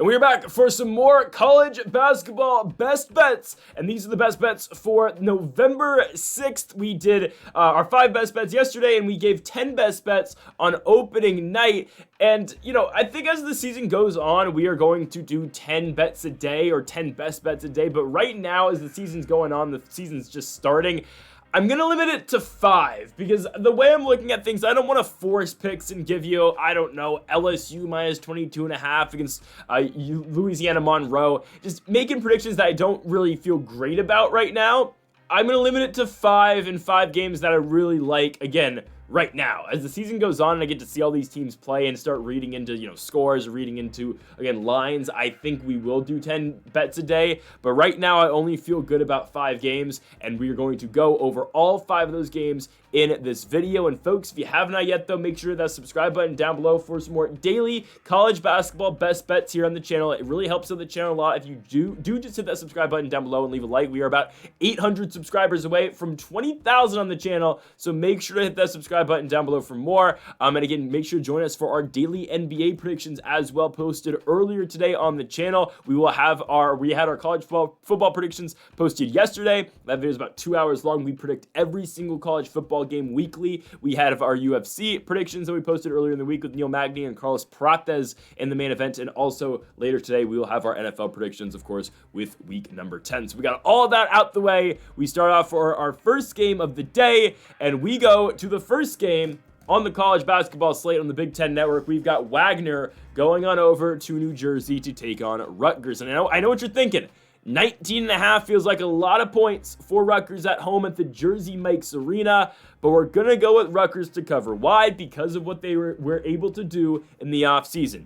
And we're back for some more college basketball best bets. And these are the best bets for November 6th. We did our 5 best bets yesterday, and we gave 10 best bets on opening night. And, I think as the season goes on, we are going to do 10 bets a day or 10 best bets a day. But right now, as the season's going on, the season's just starting, I'm going to limit it to 5 because the way I'm looking at things, I don't want to force picks and give you, LSU minus 22.5 against Louisiana Monroe. Just making predictions that I don't really feel great about right now. I'm going to limit it to 5 and 5 games that I really like, again, right now. As the season goes on and I get to see all these teams play and start reading into, scores, reading into, again, lines, I think we will do 10 bets a day. But right now, I only feel good about 5 games, and we are going to go over all 5 of those games in this video. And folks, if you have not yet, though, make sure that subscribe button down below for some more daily college basketball best bets here on the channel. It really helps out the channel a lot if you do just hit that subscribe button down below and leave a like. We are about 800 subscribers away from 20,000 on the channel, so make sure to hit that subscribe button down below for more. And again, make sure to join us for our daily NBA predictions as well, posted earlier today on the channel. We had our college football predictions posted yesterday. That video is about 2 hours long. We predict every single college football game weekly. We had our UFC predictions that we posted earlier in the week with Neil Magny and Carlos Prates in the main event, and also later today we will have our NFL predictions, of course, with week number 10. So we got all that out the way. We start off for our first game of the day, and we go to the first game on the college basketball slate on the Big Ten Network. We've got Wagner going on over to New Jersey to take on Rutgers. And I know what you're thinking. 19.5 feels like a lot of points for Rutgers at home at the Jersey Mike's Arena, but we're going to go with Rutgers to cover. Why? Because of what they were able to do in the offseason.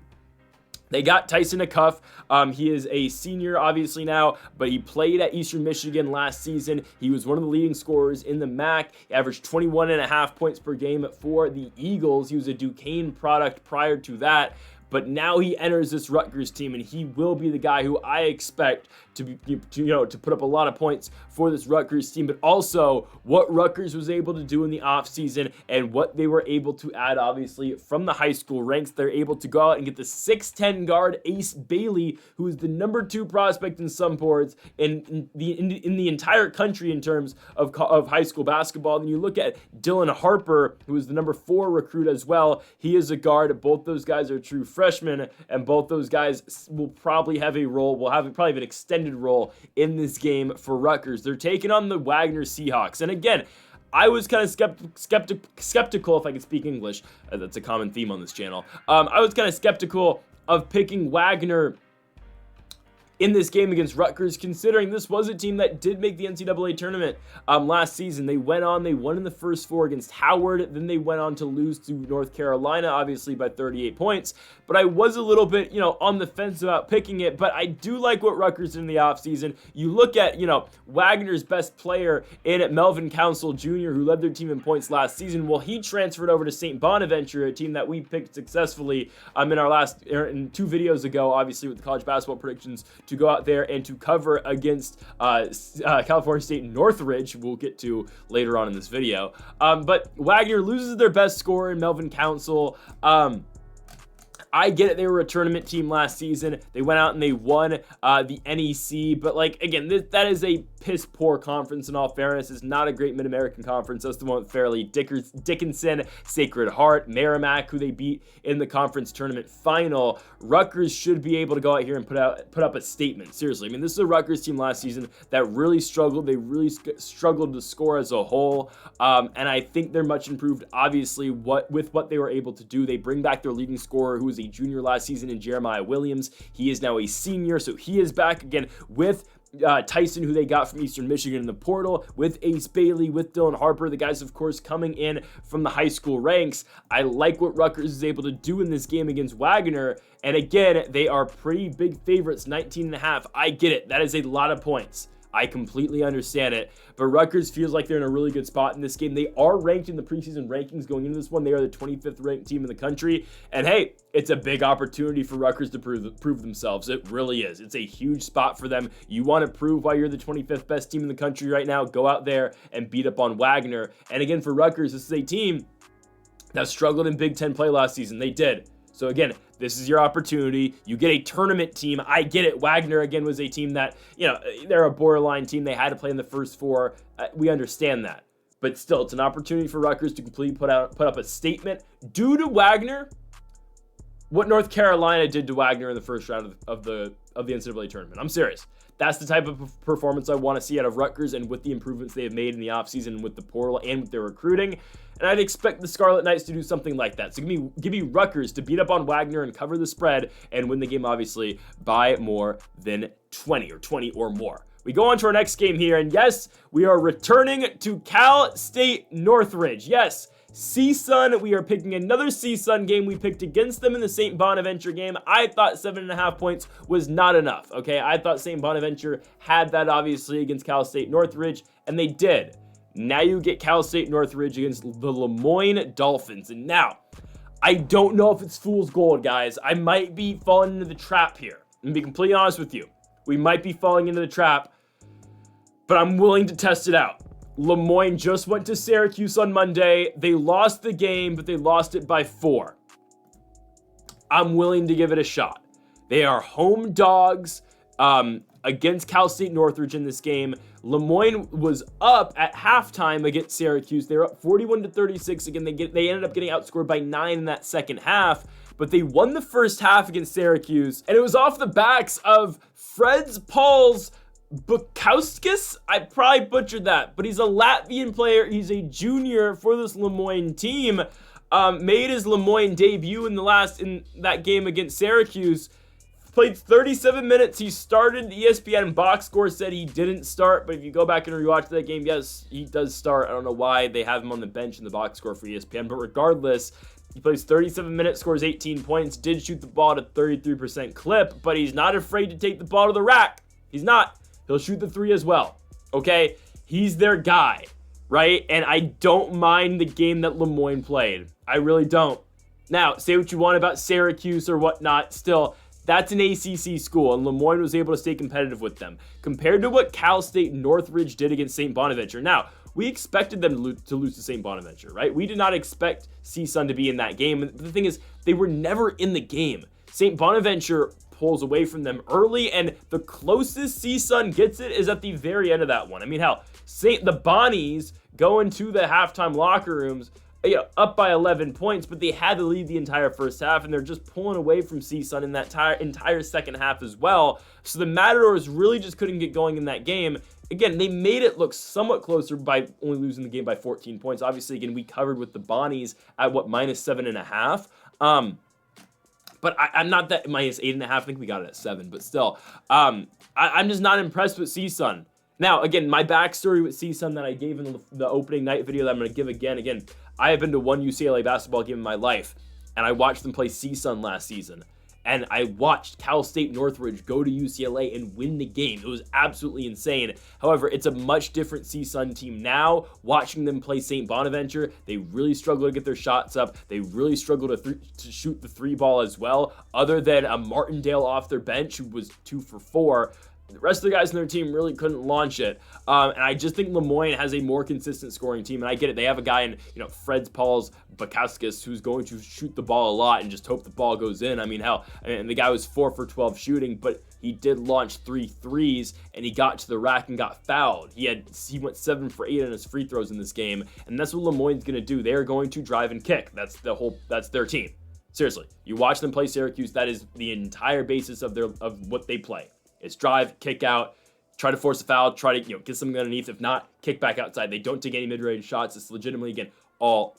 They got Tyson Acuff. He is a senior, obviously, now, but he played at Eastern Michigan last season. He was one of the leading scorers in the MAC. He averaged 21.5 points per game for the Eagles. He was a Duquesne product prior to that. But now he enters this Rutgers team, and he will be the guy who I expect to put up a lot of points for this Rutgers team. But also what Rutgers was able to do in the offseason and what they were able to add, obviously, from the high school ranks. They're able to go out and get the 6'10 guard Ace Bailey, who is the number 2 prospect in some boards in the entire country in terms of high school basketball. And you look at Dylan Harper, who is the number 4 recruit as well. He is a guard. Both those guys are true freshmen, and both those guys will probably have a role, probably have an extended role in this game for Rutgers. They're taking on the Wagner Seahawks. And again, I was kind of skeptical, if I could speak English. That's a common theme on this channel. I was kind of skeptical of picking Wagner in this game against Rutgers, considering this was a team that did make the NCAA tournament last season. They won in the first 4 against Howard, then they went on to lose to North Carolina, obviously by 38 points. But I was a little bit, on the fence about picking it, but I do like what Rutgers did in the offseason. You look at, Wagner's best player in Melvin Council Jr., who led their team in points last season. Well, he transferred over to St. Bonaventure, a team that we picked successfully in 2 videos ago, obviously with the college basketball predictions, to go out there and to cover against California State Northridge, we'll get to later on in this video. But Wagner loses their best scorer in Melvin Council. I get it, they were a tournament team last season. They went out and they won the NEC, but again, that is a piss poor conference in all fairness. It's not a great Mid-American conference. That's the one with Fairleigh Dickinson, Sacred Heart, Merrimack, who they beat in the conference tournament final. Rutgers should be able to go out here and put up a statement. Seriously, this is a Rutgers team last season that really struggled. They really struggled to score as a whole, and I think they're much improved, obviously, with what they were able to do. They bring back their leading scorer, who was a junior last season, in Jeremiah Williams. He is now a senior, so he is back again with Tyson, who they got from Eastern Michigan in the portal, with Ace Bailey, with Dylan Harper, the guys, of course, coming in from the high school ranks. I like what Rutgers is able to do in this game against Wagner, and again, they are pretty big favorites, 19.5. I get it. That is a lot of points. I completely understand it, but Rutgers feels like they're in a really good spot in this game. They are ranked in the preseason rankings going into this one. They are the 25th ranked team in the country, and hey, it's a big opportunity for Rutgers to prove themselves. It really is. It's a huge spot for them. You want to prove why you're the 25th best team in the country right now, go out there and beat up on Wagner. And again, for Rutgers, this is a team that struggled in Big Ten play last season. They did. So again, this is your opportunity. You get a tournament team. I get it. Wagner, again, was a team that, they're a borderline team. They had to play in the first four. We understand that. But still, it's an opportunity for Rutgers to completely put up a statement. Due to Wagner, what North Carolina did to Wagner in the first round of the NCAA tournament. I'm serious. That's the type of performance I want to see out of Rutgers, and with the improvements they have made in the offseason with the portal and with their recruiting. And I'd expect the Scarlet Knights to do something like that. So give me Rutgers to beat up on Wagner and cover the spread and win the game, obviously, by more than 20 or more. We go on to our next game here, and yes, we are returning to Cal State Northridge. Yes, CSUN, we are picking another CSUN game. We picked against them in the St. Bonaventure game. I thought 7.5 points was not enough, okay? I thought St. Bonaventure had that, obviously, against Cal State Northridge, and they did. Now you get Cal State Northridge against the LeMoyne Dolphins. And now, I don't know if it's fool's gold, guys. I might be falling into the trap here. I'm going to be completely honest with you. We might be falling into the trap, but I'm willing to test it out. LeMoyne just went to Syracuse on Monday. They lost the game, but they lost it by 4. I'm willing to give it a shot. They are home dogs against Cal State Northridge in this game. LeMoyne was up at halftime against Syracuse. They were up 41-36. Again, they ended up getting outscored by 9 in that second half, but they won the first half against Syracuse, and it was off the backs of Fred's Paul's Bukowskis. I probably butchered that, but he's a Latvian player. He's a junior for this LeMoyne team. Made his LeMoyne debut in that game against Syracuse. Played 37 minutes. He started. The ESPN box score said he didn't start, but if you go back and rewatch that game, yes, he does start. I don't know why they have him on the bench in the box score for ESPN, but regardless, he plays 37 minutes, scores 18 points, did shoot the ball at a 33% clip, but he's not afraid to take the ball to the rack. He's not. He'll shoot the 3 as well, okay? He's their guy, right? And I don't mind the game that LeMoyne played. I really don't. Now, say what you want about Syracuse or whatnot, still, that's an ACC school, and LeMoyne was able to stay competitive with them. Compared to what Cal State Northridge did against St. Bonaventure. Now, we expected them to lose to St. Bonaventure, right? We did not expect CSUN to be in that game. And the thing is, they were never in the game. St. Bonaventure pulls away from them early, and the closest CSUN gets it is at the very end of that one. I mean, hell, the Bonnies go into the halftime locker rooms, up by 11 points, but they had to lead the entire first half, and they're just pulling away from CSUN in that entire second half as well. So the Matadors really just couldn't get going in that game. Again, they made it look somewhat closer by only losing the game by 14 points. Obviously, again, we covered with the Bonnies at minus 7.5. But I'm not that minus 8.5. I think we got it at 7. But still, I'm just not impressed with CSUN. Now, again, my backstory with CSUN that I gave in the opening night video that I'm going to give again. Again, I have been to one UCLA basketball game in my life, and I watched them play CSUN last season. And I watched Cal State Northridge go to UCLA and win the game. It was absolutely insane. However, it's a much different CSUN team now. Watching them play St. Bonaventure, they really struggle to get their shots up. They really struggle to shoot the 3 ball as well, other than a Martindale off their bench who was 2 for 4. The rest of the guys on their team really couldn't launch it. And I just think LeMoyne has a more consistent scoring team. And I get it. They have a guy in, Fred Paul's Bukowskis who's going to shoot the ball a lot and just hope the ball goes in. I mean, hell, and the guy was 4 for 12 shooting, but he did launch 3 threes, and he got to the rack and got fouled. He went 7 for 8 on his free throws in this game. And that's what LeMoyne's going to do. They are going to drive and kick. That's their team. Seriously, you watch them play Syracuse. That is the entire basis of what they play. It's drive, kick out, try to force a foul, try to get something underneath. If not, kick back outside. They don't take any mid-range shots. It's legitimately, again, all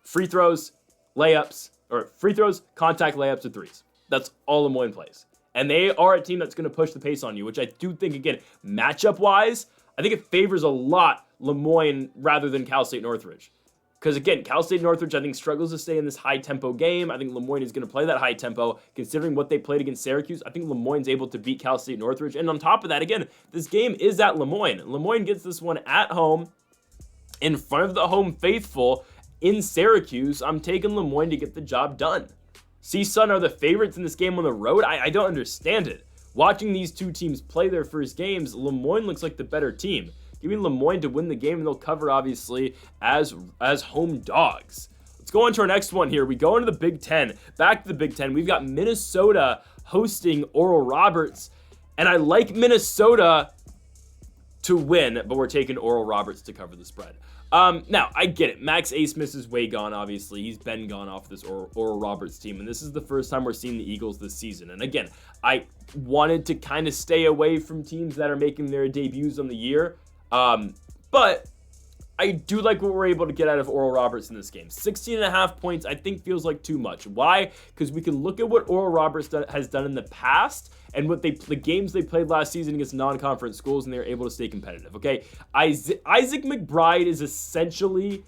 free throws, layups, or free throws, contact layups, or threes. That's all LeMoyne plays. And they are a team that's going to push the pace on you, which I do think, again, matchup-wise, I think it favors a lot LeMoyne rather than Cal State Northridge. Because, again, Cal State Northridge, I think, struggles to stay in this high-tempo game. I think LeMoyne is going to play that high tempo. Considering what they played against Syracuse, I think LeMoyne's able to beat Cal State Northridge. And on top of that, again, this game is at LeMoyne. LeMoyne gets this one at home in front of the home faithful in Syracuse. I'm taking LeMoyne to get the job done. CSUN are the favorites in this game on the road. I don't understand it. Watching these two teams play their first games, LeMoyne looks like the better team. Give me LeMoyne to win the game, and they'll cover, obviously, as home dogs. Let's let's go on to our next one here. We go into the Big Ten. Back to the Big Ten. We've got Minnesota hosting Oral Roberts. And I like Minnesota to win, but we're taking Oral Roberts to cover the spread. Now, I get it. Max Asmus is way gone, obviously. He's been gone off this Oral Roberts team, and this is the first time we're seeing the Eagles this season. And again, I wanted to kind of stay away from teams that are making their debuts on the year, but I do like what we're able to get out of Oral Roberts in this game. 16.5 points, I think, feels like too much. Why? Because we can look at what Oral Roberts has done in the past and what the games they played last season against non-conference schools, and they were able to stay competitive. Okay, Isaac McBride is essentially,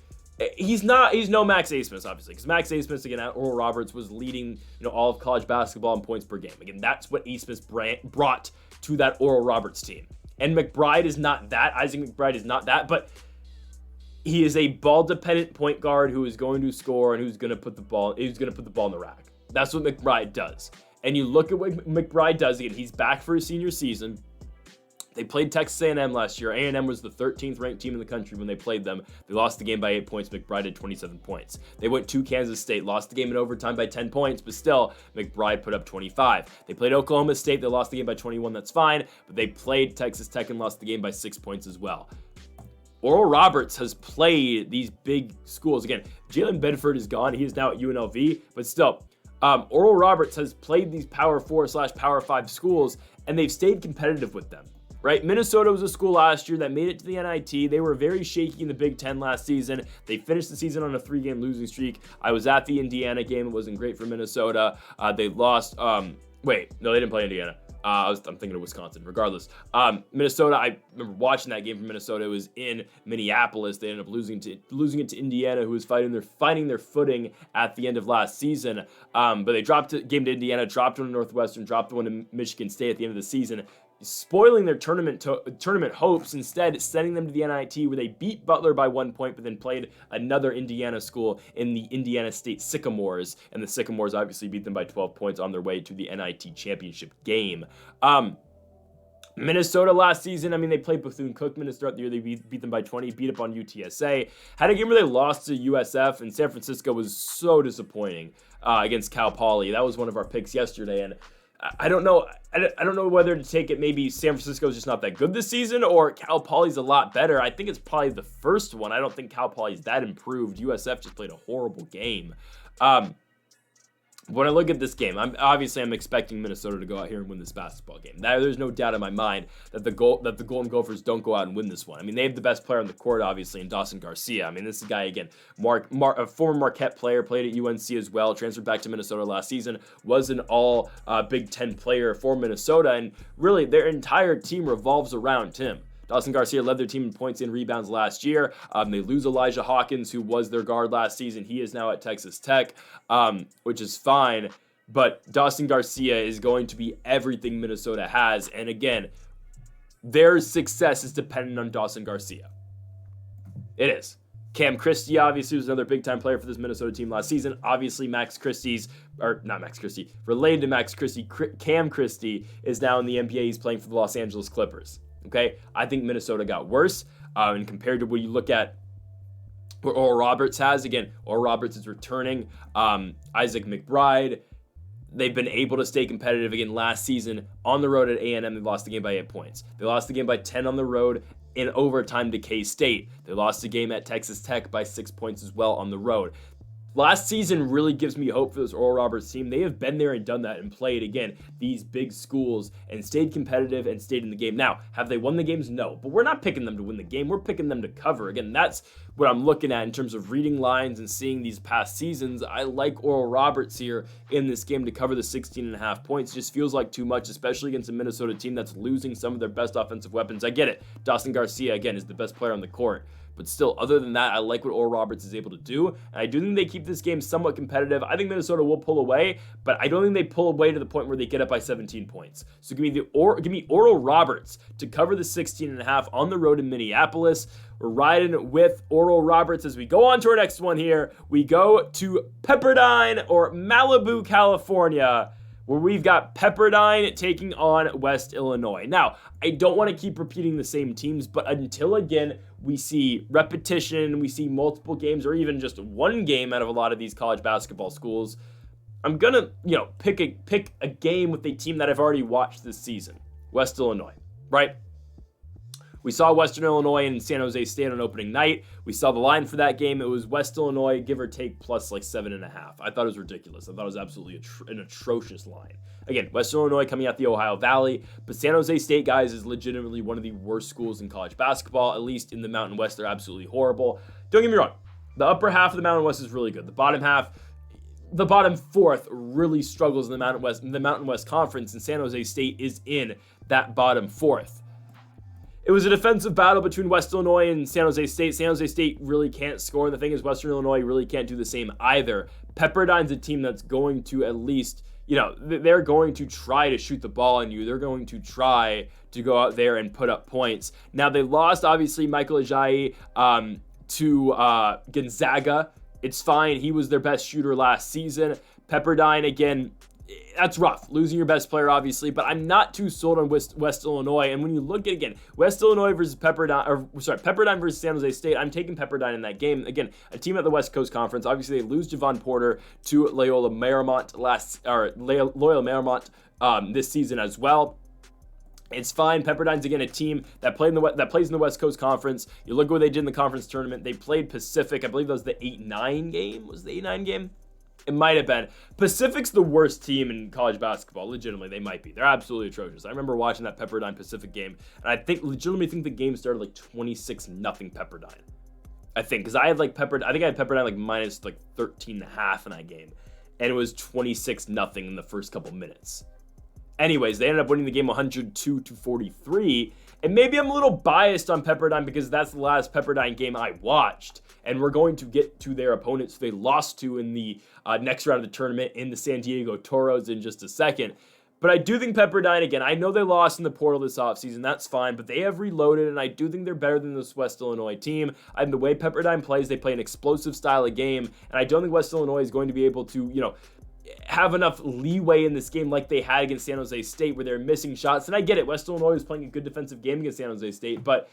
he's no Max Asmus, obviously, because Max Asmus, again, at Oral Roberts was leading, all of college basketball in points per game. Again, that's what Asmus brought to that Oral Roberts team. And McBride is not that. Isaac McBride is not that, but he is a ball-dependent point guard who is going to score and who's going to put the ball in the rack. That's what McBride does. And you look at what McBride does. Again, he's back for his senior season. They played Texas A&M last year. A&M was the 13th ranked team in the country when they played them. They lost the game by 8 points. McBride had 27 points. They went to Kansas State, lost the game in overtime by 10 points, but still, McBride put up 25. They played Oklahoma State. They lost the game by 21. That's fine. But they played Texas Tech and lost the game by 6 points as well. Oral Roberts has played these big schools. Again, Jalen Bedford is gone. He is now at UNLV, but still, Oral Roberts has played these Power 4/Power 5 schools, and they've stayed competitive with them, right? Minnesota was a school last year that made it to the NIT. They were very shaky in the Big Ten last season. They finished the season on a 3-game losing streak. I was at the Indiana game. It wasn't great for Minnesota. They lost. They didn't play Indiana. I'm thinking of Wisconsin. Regardless, Minnesota. I remember watching that game from Minnesota. It was in Minneapolis. They ended up losing it to Indiana, who was finding their footing at the end of last season. But they dropped a game to Indiana, dropped one to Northwestern, dropped one to Michigan State at the end of the season, spoiling their tournament hopes, instead sending them to the NIT, where they beat Butler by 1 point, but then played another Indiana school in the Indiana State Sycamores, and the Sycamores obviously beat them by 12 points on their way to the NIT championship game. Minnesota last season, they played Bethune-Cookman to start the year. They beat them by 20, beat up on UTSA. Had a game where they lost to USF, and San Francisco was so disappointing against Cal Poly. That was one of our picks yesterday, and I don't know whether to take it maybe San Francisco's just not that good this season, or Cal Poly's a lot better. I think it's probably the first one. I don't think Cal Poly's that improved. USF just played a horrible game. When I look at this game, I'm expecting Minnesota to go out here and win this basketball game. There's no doubt in my mind that the Golden Gophers don't go out and win this one. They have the best player on the court, obviously, in Dawson Garcia. This is a guy, again, a former Marquette player, played at UNC as well, transferred back to Minnesota last season, was an all Big Ten player for Minnesota, and really their entire team revolves around him. Dawson Garcia led their team in points and rebounds last year. They lose Elijah Hawkins, who was their guard last season. He is now at Texas Tech, which is fine. But Dawson Garcia is going to be everything Minnesota has. And again, their success is dependent on Dawson Garcia. It is. Cam Christie, obviously, was another big-time player for this Minnesota team last season. Obviously, related to Max Christie, Cam Christie is now in the NBA. He's playing for the Los Angeles Clippers. Okay, I think Minnesota got worse, and compared to what you look at what Oral Roberts has, again, Oral Roberts is returning. Isaac McBride, they've been able to stay competitive again last season on the road at A&M. They lost the game by 8 points. They lost the game by 10 on the road in overtime to K-State. They lost the game at Texas Tech by 6 points as well on the road. Last season really gives me hope for this Oral Roberts team. They have been there and done that and played, again, these big schools and stayed competitive and stayed in the game. Now, have they won the games? No, but we're not picking them to win the game. We're picking them to cover. Again, that's what I'm looking at in terms of reading lines and seeing these past seasons. I like Oral Roberts here in this game to cover the 16.5 points. It just feels like too much, especially against a Minnesota team that's losing some of their best offensive weapons. I get it. Dawson Garcia, again, is the best player on the court. But still, other than that, I like what Oral Roberts is able to do. And I do think they keep this game somewhat competitive. I think Minnesota will pull away, but I don't think they pull away to the point where they get up by 17 points. So give me Oral Roberts to cover the 16.5 on the road in Minneapolis. We're riding with Oral Roberts as we go on to our next one here. We go to Pepperdine or Malibu, California, where we've got Pepperdine taking on West Illinois. Now, I don't want to keep repeating the same teams, but until, again, we see repetition, we see multiple games, or even just one game out of a lot of these college basketball schools, I'm gonna, pick a game with a team that I've already watched this season, West Illinois, right? We saw Western Illinois and San Jose State on opening night. We saw the line for that game. It was West Illinois, give or take, plus like 7.5. I thought it was ridiculous. I thought it was absolutely an atrocious line. Again, West Illinois coming out the Ohio Valley, but San Jose State, guys, is legitimately one of the worst schools in college basketball. At least in the Mountain West, they're absolutely horrible. Don't get me wrong. The upper half of the Mountain West is really good. The bottom fourth really struggles in the Mountain West Conference, and San Jose State is in that bottom fourth. It was a defensive battle between West Illinois and San Jose State. San Jose State really can't score, and the thing is, Western Illinois really can't do the same either. Pepperdine's a team that's going to at least, they're going to try to shoot the ball on you. They're going to try to go out there and put up points. Now, they lost, obviously, Michael Ajayi to Gonzaga. It's fine. He was their best shooter last season. Pepperdine, again, that's rough, losing your best player, obviously, but I'm not too sold on West Illinois. And when you look at, again, West Illinois versus Pepperdine versus San Jose State, I'm taking Pepperdine in that game. Again, a team at the West Coast Conference. Obviously, they lose Javon Porter to Loyola Marymount this season as well. It's fine. Pepperdine's, again, a team that plays in the West Coast Conference. You look at what they did in the conference tournament. They played Pacific. I believe that was the 8-9 game. Was it the 8-9 game? It might have been. Pacific's the worst team in college basketball. Legitimately, they might be. They're absolutely atrocious. I remember watching that Pepperdine Pacific game, and I legitimately think the game started like 26-0 Pepperdine. I think, because I had Pepperdine like minus like 13.5 in that game, and it was 26-0 in the first couple minutes. Anyways, they ended up winning the game 102-43, and maybe I'm a little biased on Pepperdine because that's the last Pepperdine game I watched, and we're going to get to their opponents they lost to in the next round of the tournament in the San Diego Toros in just a second. But I do think Pepperdine, again, I know they lost in the portal this offseason, that's fine, but they have reloaded, and I do think they're better than this West Illinois team. And the way Pepperdine plays, they play an explosive style of game, and I don't think West Illinois is going to be able to, have enough leeway in this game like they had against San Jose State where they're missing shots. And I get it, West Illinois was playing a good defensive game against San Jose State, but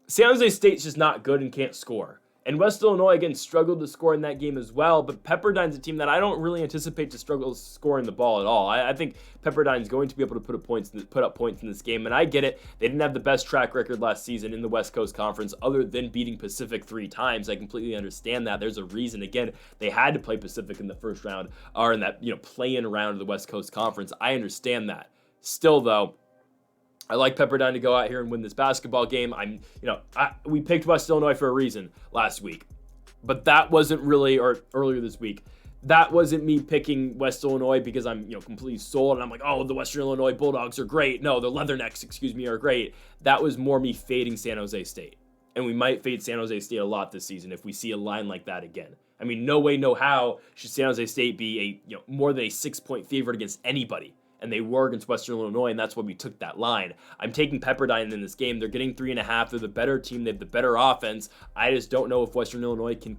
San Jose State's just not good and can't score. And West Illinois, again, struggled to score in that game as well, but Pepperdine's a team that I don't really anticipate to struggle scoring the ball at all. I think Pepperdine's going to be able to put up points in this game, and I get it. They didn't have the best track record last season in the West Coast Conference other than beating Pacific 3 times. I completely understand that. There's a reason. Again, they had to play Pacific in the first round, or in that, play-in round of the West Coast Conference. I understand that. Still, though, I like Pepperdine to go out here and win this basketball game. We picked West Illinois for a reason last week, but that wasn't really, or earlier this week, that wasn't me picking West Illinois because I'm, completely sold and I'm like, oh, the Western Illinois Bulldogs are great. No, the Leathernecks, are great. That was more me fading San Jose State. And we might fade San Jose State a lot this season if we see a line like that again. I mean, no way, no how should San Jose State be a, more than a 6-point favorite against anybody. And they were against Western Illinois, and that's why we took that line. I'm taking Pepperdine in this game. They're getting 3.5. They're the better team. They have the better offense. I just don't know if Western Illinois can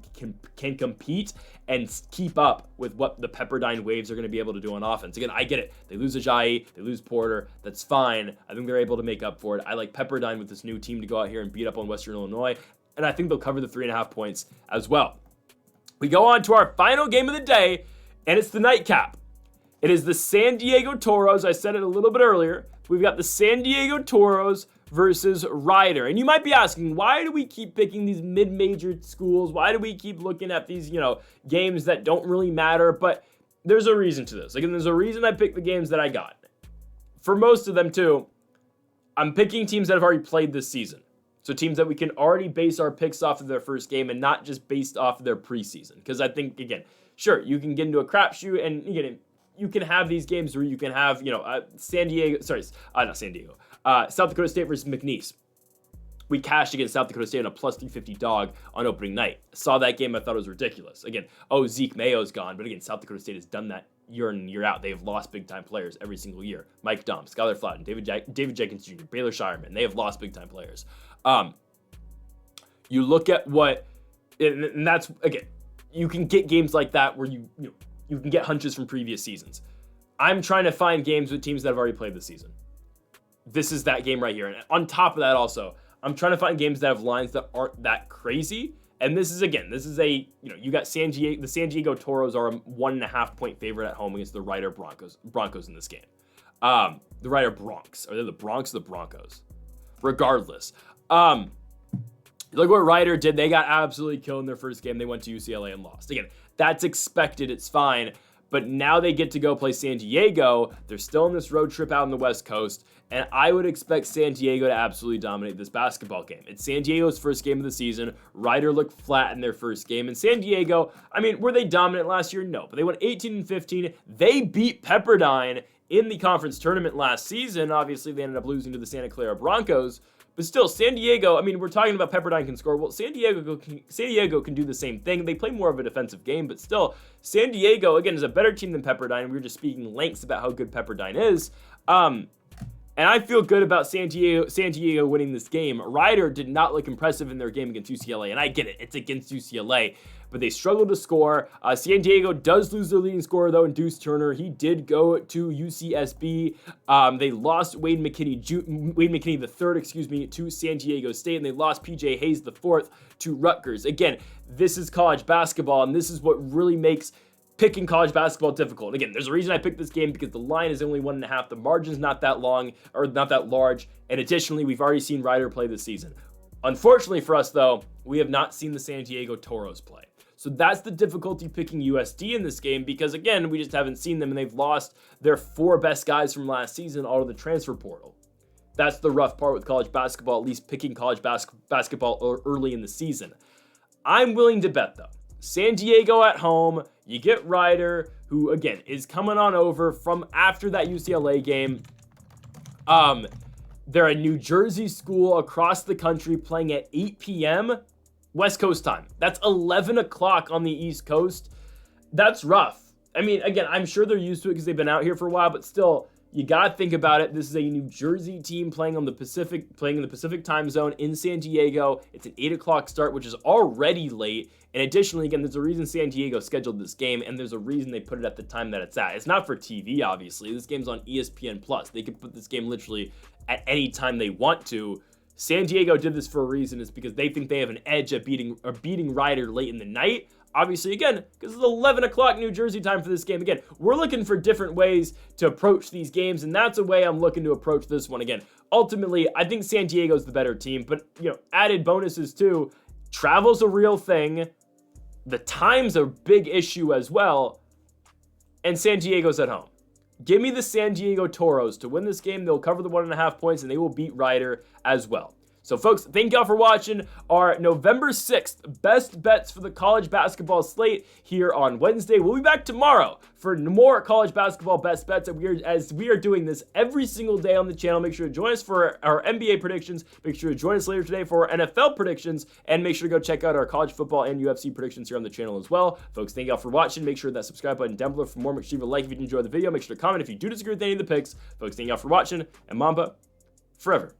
compete and keep up with what the Pepperdine Waves are going to be able to do on offense. Again, I get it. They lose Ajayi. They lose Porter. That's fine. I think they're able to make up for it. I like Pepperdine with this new team to go out here and beat up on Western Illinois, and I think they'll cover the 3.5 points as well. We go on to our final game of the day, and it's the nightcap. It is the San Diego Toros. I said it a little bit earlier. We've got the San Diego Toros versus Ryder. And you might be asking, why do we keep picking these mid-major schools? Why do we keep looking at these, games that don't really matter? But there's a reason to this. Again, there's a reason I picked the games that I got. For most of them, too, I'm picking teams that have already played this season. So teams that we can already base our picks off of their first game and not just based off of their preseason. Because I think, again, sure, you can get into a crapshoot and you can have these games where you can have, South Dakota State versus McNeese. We cashed against South Dakota State on a plus 350 dog on opening night. Saw that game, I thought it was ridiculous. Again, Zeke Mayo's gone, but again, South Dakota State has done that year in and year out. They have lost big-time players every single year. Mike Dom, Skylar Flatten, David Jenkins Jr., Baylor Shireman. They have lost big-time players. You look at what, and that's, again, you can get games like that where you can get hunches from previous seasons. I'm trying to find games with teams that have already played this season. This is that game right here. And on top of that also, I'm trying to find games that have lines that aren't that crazy. And this is a, you got the San Diego Toros are a 1.5 point favorite at home against the Ryder Broncos in this game. The Ryder Bronx. Are they the Bronx or the Broncos? Regardless. Look what Ryder did. They got absolutely killed in their first game. They went to UCLA and lost. Again, that's expected. It's fine. But now they get to go play San Diego. They're still on this road trip out on the West Coast. And I would expect San Diego to absolutely dominate this basketball game. It's San Diego's first game of the season. Ryder looked flat in their first game. And San Diego, I mean, were they dominant last year? No. But they went 18-15. They beat Pepperdine in the conference tournament last season. Obviously, they ended up losing to the Santa Clara Broncos. But still, San Diego, I mean, we're talking about Pepperdine can score. Well, San Diego can do the same thing. They play more of a defensive game, but still, San Diego, again, is a better team than Pepperdine. We were just speaking lengths about how good Pepperdine is. And I feel good about San Diego winning this game. Ryder did not look impressive in their game against UCLA, and I get it. It's against UCLA, but they struggled to score. San Diego does lose their leading scorer, though, in Deuce Turner. He did go to UCSB. They lost Wade McKinney III, to San Diego State, and they lost PJ Hayes IV to Rutgers. Again, this is college basketball, and this is what really makes picking college basketball difficult. Again, there's a reason I picked this game because the line is only 1.5. The margin's not that long or not that large. And additionally, we've already seen Ryder play this season. Unfortunately for us, though, we have not seen the San Diego Toros play. So that's the difficulty picking USD in this game because, again, we just haven't seen them and they've lost their 4 best guys from last season all to the transfer portal. That's the rough part with college basketball, at least picking college basketball early in the season. I'm willing to bet, though. San Diego at home, you get Ryder, who, again, is coming on over from after that UCLA game. They're a New Jersey school across the country playing at 8 p.m. West Coast time. That's 11 o'clock on the East Coast. That's rough. I mean, again, I'm sure they're used to it because they've been out here for a while, but still, you got to think about it. This is a New Jersey team playing in the Pacific time zone in San Diego. It's an 8 o'clock start, which is already late. And additionally, again, there's a reason San Diego scheduled this game, and there's a reason they put it at the time that it's at. It's not for TV, obviously. This game's on ESPN+. They could put this game literally at any time they want to. San Diego did this for a reason. It's because they think they have an edge at beating Ryder late in the night. Obviously, again, because it's 11 o'clock New Jersey time for this game. Again, we're looking for different ways to approach these games, and that's a way I'm looking to approach this one. Again, ultimately, I think San Diego's the better team, but, added bonuses too. Travel's a real thing. The time's a big issue as well, and San Diego's at home. Give me the San Diego Toros to win this game. They'll cover the 1.5 points, and they will beat Ryder as well. So, folks, thank y'all for watching our November 6th best bets for the college basketball slate here on Wednesday. We'll be back tomorrow for more college basketball best bets, as we are doing this every single day on the channel. Make sure to join us for our NBA predictions. Make sure to join us later today for our NFL predictions, and make sure to go check out our college football and UFC predictions here on the channel as well. Folks, thank y'all for watching. Make sure that subscribe button down below for more. Make sure you like if you enjoyed the video. Make sure to comment if you do disagree with any of the picks. Folks, thank y'all for watching, and Mamba forever.